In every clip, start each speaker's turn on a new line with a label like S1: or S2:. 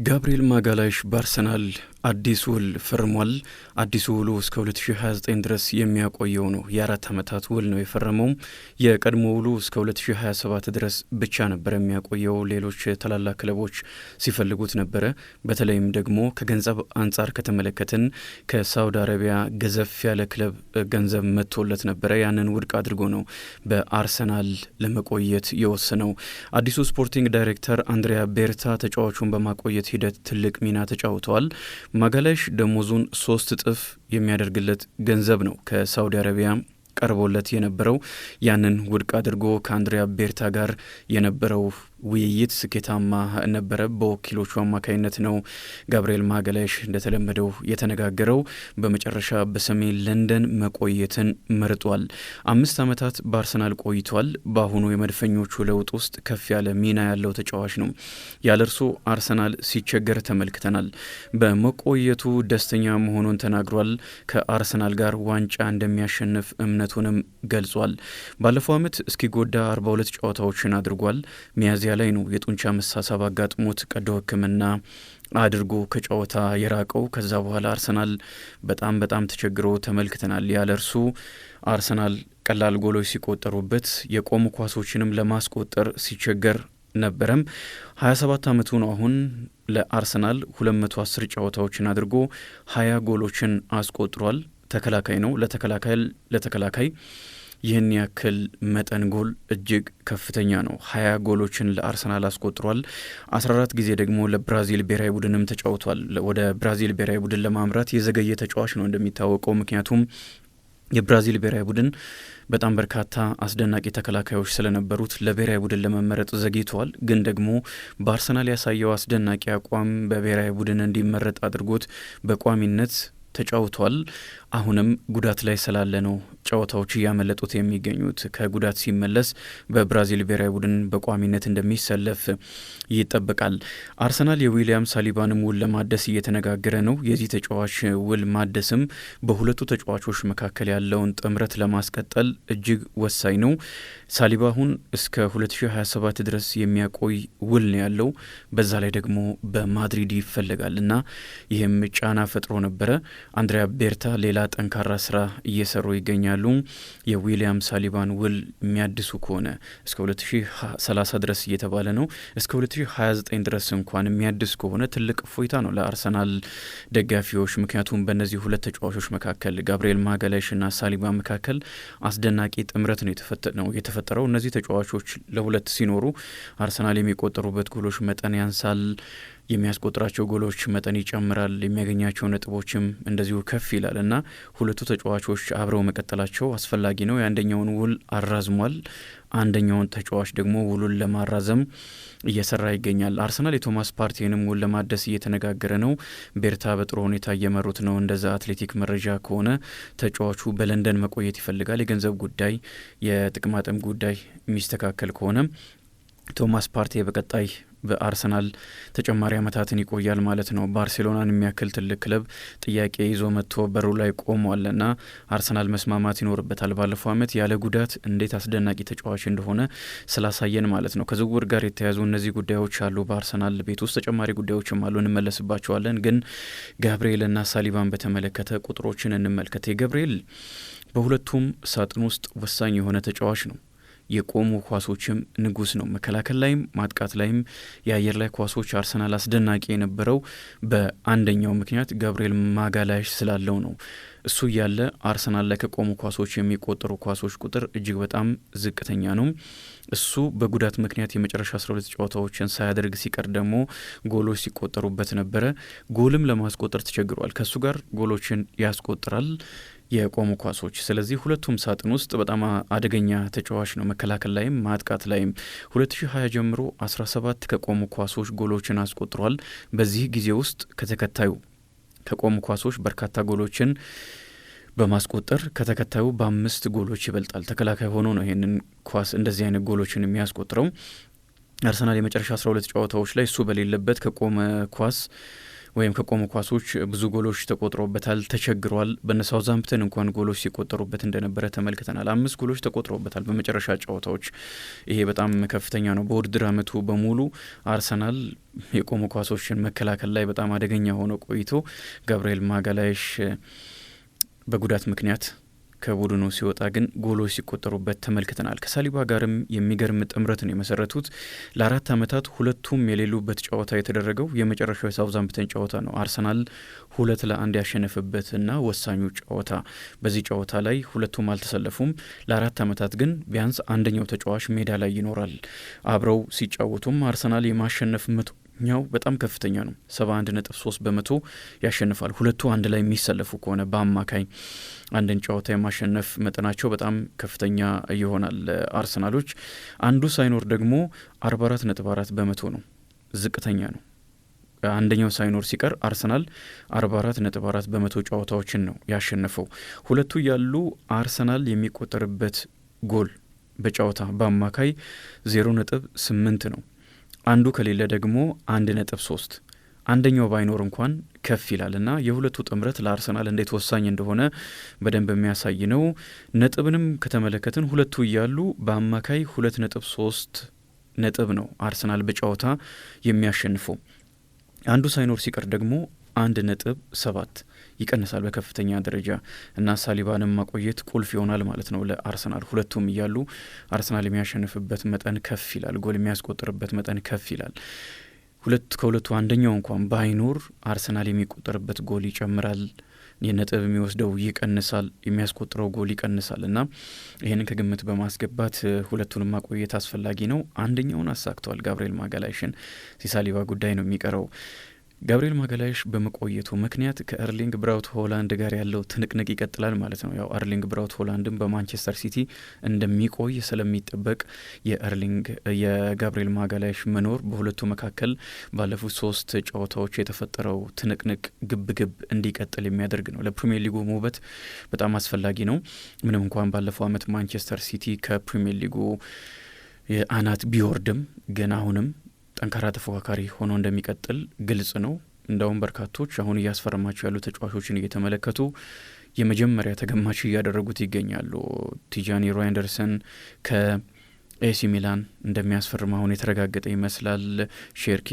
S1: ጋብሪኤል ማጋላሽ በአርሰናል አዲስ ውል ፈርሟል። አዲሱ ውሉ እስከ 2029 ድረስ የሚያቆየው ነው። የ4 ዓመታት ውል ነው የፈረመው። የቀድሞ ውሉ እስከ 2027 ድረስ ብቻ ነበር የሚያቆየው። ሌሎች ታላላቅ ክለቦች ሲፈልጉት ነበረ። በተለይም ደግሞ ከገንዘብ አንጻር ከተመለከትን ከሳውዲ አረቢያ ገዘፍ ያለ ክለብ ገንዘብ መጥቶለት ነበረ። ያንን ውድቅ አድርጎ ነው በአርሰናል ለመቆየት የወሰነው። አዲሱ ስፖርቲንግ ዳይሬክተር አንድሪያ ቤርታ ተጫዋቹን በማቆየት ሂደት ትልቅ ሚና ተጫውተዋል። ማጋላሽ ደሞዙን 3 እጥፍ የሚያደርግለት ገንዘብ ነው ከሳውዲ አረቢያ ቀርቦለት የነበረው። ያንን ውድቅ አድርጎ ከአንድሪያ ቤርታ ጋር የነበረው ውይይት ስኬታማ ነበረ። በወኪሎቹ አማካይነት ነው ጋብሪኤል ማጋላሽ እንደተለመደው የተነጋገረው። በመጨረሻ በሰሜን ለንደን መቆየትን መርጧል። 5 ዓመታት በአርሰናል ቆይቷል። በአሁኑ የመድፈኞቹ ለውጥ ውስጥ ከፍ ያለ ሚና ያለው ተጫዋች ነው። ያለ እርሱ አርሰናል ሲቸገር ተመልክተናል። በመቆየቱ ደስተኛ መሆኑን ተናግሯል። ከአርሰናል ጋር ዋንጫ እንደሚያሸንፍ እምነቱንም ገልጿል። ባለፈው ዓመት እስኪጎዳ 42 ጨዋታዎችን አድርጓል። ሚያዝያ ላይ ነው የጡንቻ መሳሳብ አጋጥሞት ቀዶ ሕክምና አድርጎ ከጨዋታ የራቀው። ከዛ በኋላ አርሰናል በጣም ተቸግሮ ተመልክተናል። ያለ እርሱ አርሰናል ቀላል ጎሎች ሲቆጠሩበት የቆሙ ኳሶችንም ለማስቆጠር ሲቸገር ነበረም። 27 ዓመቱ ነው አሁን። ለአርሰናል 210 ጨዋታዎችን አድርጎ 20 ጎሎችን አስቆጥሯል። ተከላካይ ነው። ለተከላካይ ይህን ያክል መጠን ጎል እጅግ ከፍተኛ ነው። 20 ጎሎችን ለአርሰናል አስቆጥሯል። 14 ጊዜ ደግሞ ለብራዚል ብሔራዊ ቡድንም ተጫውቷል። ወደ ብራዚል ብሔራዊ ቡድን ለማምራት የዘገየ ተጫዋች ነው እንደሚታወቀው። ምክንያቱም የብራዚል ብሔራዊ ቡድን በጣም በርካታ አስደናቂ ተከላካዮች ስለነበሩት ለብሔራዊ ቡድን ለመመረጥ ዘግይተዋል። ግን ደግሞ በአርሰናል ያሳየው አስደናቂ አቋም በብሔራዊ ቡድን እንዲመረጥ አድርጎት በቋሚነት ተጫውቷል። አሁንም ጉዳት ላይ ስላለ ነው ጨዋታዎች እያመለጡት የሚገኙት። ከጉዳት ሲመለስ በብራዚል ብሔራዊ ቡድን በቋሚነት እንደሚሰለፍ ይጠበቃል። አርሰናል የዊሊያም ሳሊባንም ውል ለማደስ እየተነጋገረ ነው። የዚህ ተጫዋች ውል ማደስም በሁለቱ ተጫዋቾች መካከል ያለውን ጥምረት ለማስቀጠል እጅግ ወሳኝ ነው። ሳሊባ አሁን እስከ 2027 ድረስ የሚያቆይ ውል ነው ያለው። በዛ ላይ ደግሞ በማድሪድ ይፈለጋል እና ይህም ጫና ፈጥሮ ነበረ። አንድሪያ ቤርታ ሌላ ጠንካራ ስራ እየሰሩ ይገኛሉ። የዊሊያም ሳሊባን ውል የሚያድሱ ከሆነ እስከ 2030 ድረስ እየተባለ ነው። እስከ 2029 ድረስ እንኳን የሚያድስ ከሆነ ትልቅ እፎይታ ነው ለአርሰናል ደጋፊዎች። ምክንያቱም በእነዚህ ሁለት ተጫዋቾች መካከል ጋብሪኤል ማጋላሽ እና ሳሊባ መካከል አስደናቂ ጥምረት ነው የተፈጠረው። እነዚህ ተጫዋቾች ለሁለት ሲኖሩ አርሰናል የሚቆጠሩበት ጎሎች መጠን ያንሳል፣ የሚያስቆጥራቸው ጎሎች መጠን ይጨምራል፣ የሚያገኛቸው ነጥቦችም እንደዚሁ ከፍ ይላል እና ሁለቱ ተጫዋቾች አብረው መቀጠላቸው አስፈላጊ ነው። የአንደኛውን ውል አራዝሟል። አንደኛውን ተጫዋች ደግሞ ውሉን ለማራዘም እየሰራ ይገኛል። አርሰናል የቶማስ ፓርቲንም ውል ለማደስ እየተነጋገረ ነው። ቤርታ በጥሩ ሁኔታ እየመሩት ነው። እንደዛ አትሌቲክ መረጃ ከሆነ ተጫዋቹ በለንደን መቆየት ይፈልጋል። የገንዘብ ጉዳይ፣ የጥቅማጥም ጉዳይ የሚስተካከል ከሆነ ቶማስ ፓርቲ በቀጣይ በአርሰናል ተጨማሪ ዓመታትን ይቆያል ማለት ነው። ባርሴሎናን የሚያክል ትልቅ ክለብ ጥያቄ ይዞ መጥቶ በሩ ላይ ቆሟልና አርሰናል መስማማት ይኖርበታል። ባለፈው ዓመት ያለ ጉዳት እንዴት አስደናቂ ተጫዋች እንደሆነ ስላሳየን ማለት ነው። ከዝውውር ጋር የተያዙ እነዚህ ጉዳዮች አሉ። በአርሰናል ቤት ውስጥ ተጨማሪ ጉዳዮችም አሉ፣ እንመለስባቸዋለን። ግን ጋብሪኤልና ሳሊባን በተመለከተ ቁጥሮችን እንመልከት። የጋብሪኤል በሁለቱም ሳጥን ውስጥ ወሳኝ የሆነ ተጫዋች ነው። የቆሙ ኳሶችም ንጉስ ነው። መከላከል ላይም ማጥቃት ላይም የአየር ላይ ኳሶች አርሰናል አስደናቂ የነበረው በአንደኛው ምክንያት ጋብሪኤል ማጋላሽ ስላለው ነው። እሱ እያለ አርሰናል ላይ ከቆሙ ኳሶች የሚቆጠሩ ኳሶች ቁጥር እጅግ በጣም ዝቅተኛ ነው። እሱ በጉዳት ምክንያት የመጨረሻ 12 ጨዋታዎችን ሳያደርግ ሲቀር ደግሞ ጎሎች ሲቆጠሩበት ነበረ። ጎልም ለማስቆጠር ተቸግሯል። ከእሱ ጋር ጎሎችን ያስቆጥራል የቆሙ ኳሶች። ስለዚህ ሁለቱም ሳጥን ውስጥ በጣም አደገኛ ተጫዋች ነው። መከላከል ላይም ማጥቃት ላይም 2020 ጀምሮ 17 ከቆሙ ኳሶች ጎሎችን አስቆጥሯል። በዚህ ጊዜ ውስጥ ከተከታዩ ከቆሙ ኳሶች በርካታ ጎሎችን በማስቆጠር ከተከታዩ በ5 ጎሎች ይበልጣል። ተከላካይ ሆኖ ነው ይህንን ኳስ እንደዚህ አይነት ጎሎችን የሚያስቆጥረው። አርሰናል የመጨረሻ 12 ጨዋታዎች ላይ እሱ በሌለበት ከቆመ ኳስ ወይም ከቆሙ ኳሶች ብዙ ጎሎች ተቆጥሮበታል፣ ተቸግሯል። በነ ሳውዛምፕተን እንኳን ጎሎች ሲቆጠሩበት እንደነበረ ተመልክተናል። 5 ጎሎች ተቆጥሮበታል በመጨረሻ ጨዋታዎች። ይሄ በጣም ከፍተኛ ነው። በውድድር አመቱ በሙሉ አርሰናል የቆሙ ኳሶችን መከላከል ላይ በጣም አደገኛ ሆኖ ቆይቶ ጋብርኤል ማጋላይሽ በጉዳት ምክንያት ከቡድኑ ሲወጣ ግን ጎሎች ሲቆጠሩበት ተመልክተናል። ከሳሊባ ጋርም የሚገርም ጥምረትን የመሰረቱት ለ4 ዓመታት ሁለቱም የሌሉበት ጨዋታ የተደረገው የመጨረሻው የሳውዛምፕተን ጨዋታ ነው። አርሰናል 2-1 ያሸነፈበትና ወሳኙ ጨዋታ። በዚህ ጨዋታ ላይ ሁለቱም አልተሰለፉም። ለ4 ዓመታት ግን ቢያንስ አንደኛው ተጫዋች ሜዳ ላይ ይኖራል። አብረው ሲጫወቱም አርሰናል የማሸነፍ ኛው በጣም ከፍተኛ ነው። 71.3% ያሸንፋል። ሁለቱ አንድ ላይ የሚሰለፉ ከሆነ በአማካይ አንድን ጨዋታ የማሸነፍ መጠናቸው በጣም ከፍተኛ ይሆናል። አርሰናሎች አንዱ ሳይኖር ደግሞ 44.4% ነው፣ ዝቅተኛ ነው። አንደኛው ሳይኖር ሲቀር አርሰናል 44.4% ጨዋታዎችን ነው ያሸነፈው። ሁለቱ ያሉ አርሰናል የሚቆጠርበት ጎል በጨዋታ በአማካይ 0.8 ነው። አንዱ ከሌለ ደግሞ 1.3። አንደኛው ባይኖር እንኳን ከፍ ይላል እና የሁለቱ ጥምረት ለአርሰናል እንዴት ወሳኝ እንደሆነ በደንብ የሚያሳይ ነው። ነጥብንም ከተመለከትን ሁለቱ እያሉ በአማካይ 2.3 ነጥብ ነው አርሰናል በጨዋታ የሚያሸንፈው። አንዱ ሳይኖር ሲቀር ደግሞ 1.7 ይቀንሳል በከፍተኛ ደረጃ እና ሳሊባንም ማቆየት ቁልፍ ይሆናል ማለት ነው ለአርሰናል። ሁለቱም እያሉ አርሰናል የሚያሸንፍበት መጠን ከፍ ይላል፣ ጎል የሚያስቆጥርበት መጠን ከፍ ይላል። ከሁለቱ አንደኛው እንኳን ባይኖር አርሰናል የሚቆጠርበት ጎል ይጨምራል፣ የነጥብ የሚወስደው ይቀንሳል፣ የሚያስቆጥረው ጎል ይቀንሳል እና ይህንን ከግምት በማስገባት ሁለቱንም ማቆየት አስፈላጊ ነው። አንደኛውን አሳክተዋል ጋብርኤል ማጋላይሽን። የሳሊባ ጉዳይ ነው የሚቀረው። ጋብርኤል ማጋላይሽ በመቆየቱ ምክንያት ከኤርሊንግ ብራውት ሆላንድ ጋር ያለው ትንቅንቅ ይቀጥላል ማለት ነው። ያው ኤርሊንግ ብራውት ሆላንድም በማንቸስተር ሲቲ እንደሚቆይ ስለሚጠበቅ የጋብርኤል ማጋላይሽ መኖር በሁለቱ መካከል ባለፉት 3 ጨዋታዎች የተፈጠረው ትንቅንቅ ግብግብ እንዲቀጥል የሚያደርግ ነው። ለፕሪሚየር ሊጉ ውበት በጣም አስፈላጊ ነው። ምንም እንኳን ባለፈው ዓመት ማንቸስተር ሲቲ ከፕሪሚየር ሊጉ አናት ቢወርድም ግን አሁንም ጠንካራ ተፎካካሪ ሆኖ እንደሚቀጥል ግልጽ ነው። እንደውም በርካቶች አሁን እያስፈረማቸው ያሉ ተጫዋቾችን እየተመለከቱ የመጀመሪያ ተገማች እያደረጉት ይገኛሉ። ቲጃኒ ራይንደርሰን ከኤሲ ሚላን እንደሚያስፈርም አሁን የተረጋገጠ ይመስላል። ሼርኪ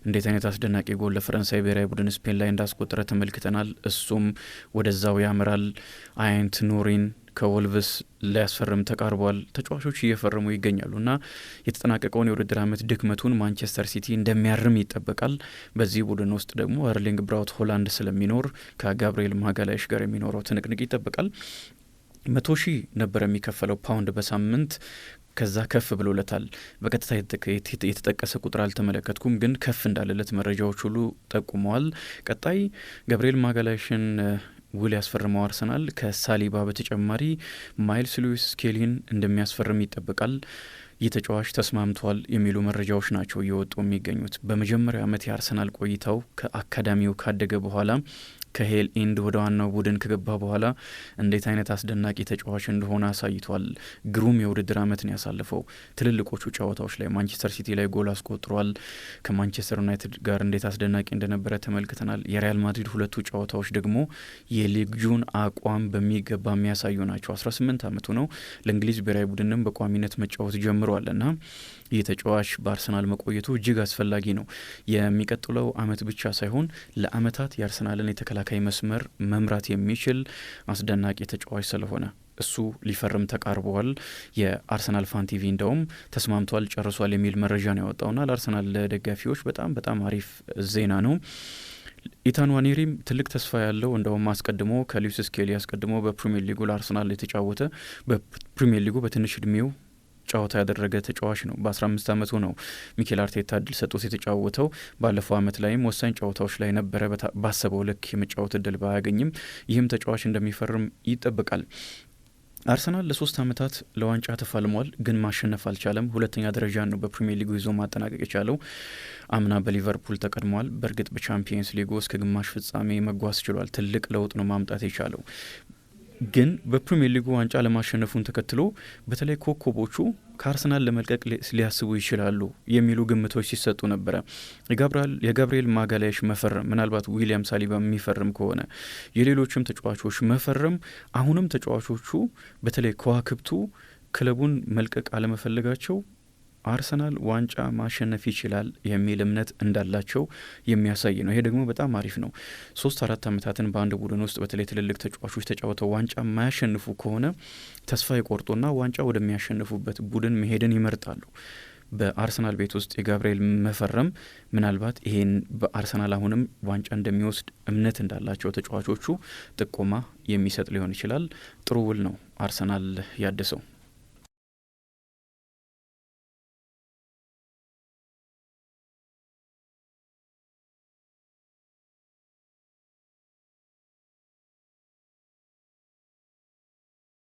S1: እንዴት አይነት አስደናቂ ጎል ለፈረንሳይ ብሔራዊ ቡድን ስፔን ላይ እንዳስቆጠረ ተመልክተናል። እሱም ወደዛው ያምራል። አይንት ኑሪን ከወልቭስ ሊያስፈርም ተቃርቧል። ተጫዋቾች እየፈረሙ ይገኛሉ እና የተጠናቀቀውን የውድድር ዓመት ድክመቱን ማንቸስተር ሲቲ እንደሚያርም ይጠበቃል። በዚህ ቡድን ውስጥ ደግሞ ኤርሊንግ ብራውት ሆላንድ ስለሚኖር ከጋብርኤል ማጋላይሽ ጋር የሚኖረው ትንቅንቅ ይጠበቃል። 100,000 ነበር የሚከፈለው ፓውንድ በሳምንት፣ ከዛ ከፍ ብሎለታል። በቀጥታ የተጠቀሰ ቁጥር አልተመለከትኩም፣ ግን ከፍ እንዳለለት መረጃዎች ሁሉ ጠቁመዋል። ቀጣይ ጋብርኤል ማጋላይሽን ውል ያስፈርመው አርሰናል ከሳሊባ በተጨማሪ ማይልስ ሉዊስ ስኬሊን እንደሚያስፈርም ይጠበቃል። ይህ ተጫዋች ተስማምቷል የሚሉ መረጃዎች ናቸው እየወጡ የሚገኙት። በመጀመሪያ ዓመት የአርሰናል ቆይታው ከአካዳሚው ካደገ በኋላ ከሄል ኢንድ ወደ ዋናው ቡድን ከገባ በኋላ እንዴት አይነት አስደናቂ ተጫዋች እንደሆነ አሳይቷል። ግሩም የውድድር ዓመትን ያሳለፈው ትልልቆቹ ጨዋታዎች ላይ ማንቸስተር ሲቲ ላይ ጎል አስቆጥሯል። ከማንቸስተር ዩናይትድ ጋር እንዴት አስደናቂ እንደነበረ ተመልክተናል። የሪያል ማድሪድ ሁለቱ ጨዋታዎች ደግሞ የሊጉን አቋም በሚገባ የሚያሳዩ ናቸው። 18 ዓመቱ ነው። ለእንግሊዝ ብሔራዊ ቡድንም በቋሚነት መጫወት ጀምሯል እና ይህ ተጫዋች በአርሰናል መቆየቱ እጅግ አስፈላጊ ነው። የሚቀጥለው ዓመት ብቻ ሳይሆን ለዓመታት የአርሰናልን የተከላካይ መስመር መምራት የሚችል አስደናቂ ተጫዋች ስለሆነ እሱ ሊፈርም ተቃርበዋል። የአርሰናል ፋን ቲቪ እንደውም ተስማምቷል፣ ጨርሷል የሚል መረጃ ነው ያወጣውና ለአርሰናል ደጋፊዎች በጣም አሪፍ ዜና ነው። ኢታን ዋኔሪም ትልቅ ተስፋ ያለው እንደውም አስቀድሞ ከሉዊስ ስኬሊ አስቀድሞ በፕሪሚየር ሊጉ ለአርሰናል የተጫወተ በፕሪሚየር ሊጉ በትንሽ እድሜው ጨዋታ ያደረገ ተጫዋች ነው። በ15 ዓመቱ ነው ሚኬል አርቴታ እድል ሰጥቶት የተጫወተው። ባለፈው ዓመት ላይም ወሳኝ ጨዋታዎች ላይ ነበረ። ባሰበው ልክ የመጫወት እድል ባያገኝም ይህም ተጫዋች እንደሚፈርም ይጠበቃል። አርሰናል ለ3 ዓመታት ለዋንጫ ተፋልሟል፣ ግን ማሸነፍ አልቻለም። 2ኛ ደረጃ ነው በፕሪሚየር ሊጉ ይዞ ማጠናቀቅ የቻለው። አምና በሊቨርፑል ተቀድሟል። በእርግጥ በቻምፒየንስ ሊጉ እስከ ግማሽ ፍጻሜ መጓዝ ችሏል። ትልቅ ለውጥ ነው ማምጣት የቻለው። ግን በፕሪሚየር ሊጉ ዋንጫ ለማሸነፉን ተከትሎ በተለይ ኮከቦቹ ከአርሰናል ለመልቀቅ ሊያስቡ ይችላሉ የሚሉ ግምቶች ሲሰጡ ነበረ። የጋብርኤል ማጋላየሽ መፈረም፣ ምናልባት ዊሊያም ሳሊባ የሚፈርም ከሆነ የሌሎችም ተጫዋቾች መፈረም አሁንም ተጫዋቾቹ በተለይ ከዋክብቱ ክለቡን መልቀቅ አለመፈለጋቸው አርሰናል ዋንጫ ማሸነፍ ይችላል የሚል እምነት እንዳላቸው የሚያሳይ ነው። ይሄ ደግሞ በጣም አሪፍ ነው። 3-4 ዓመታትን በአንድ ቡድን ውስጥ በተለይ ትልልቅ ተጫዋቾች ተጫውተው ዋንጫ የማያሸንፉ ከሆነ ተስፋ ይቆርጡና ዋንጫ ወደሚያሸንፉበት ቡድን መሄድን ይመርጣሉ። በአርሰናል ቤት ውስጥ የጋብርኤል መፈረም ምናልባት ይሄን በአርሰናል አሁንም ዋንጫ እንደሚወስድ እምነት እንዳላቸው ተጫዋቾቹ ጥቆማ የሚሰጥ ሊሆን ይችላል። ጥሩ ውል ነው አርሰናል ያደሰው።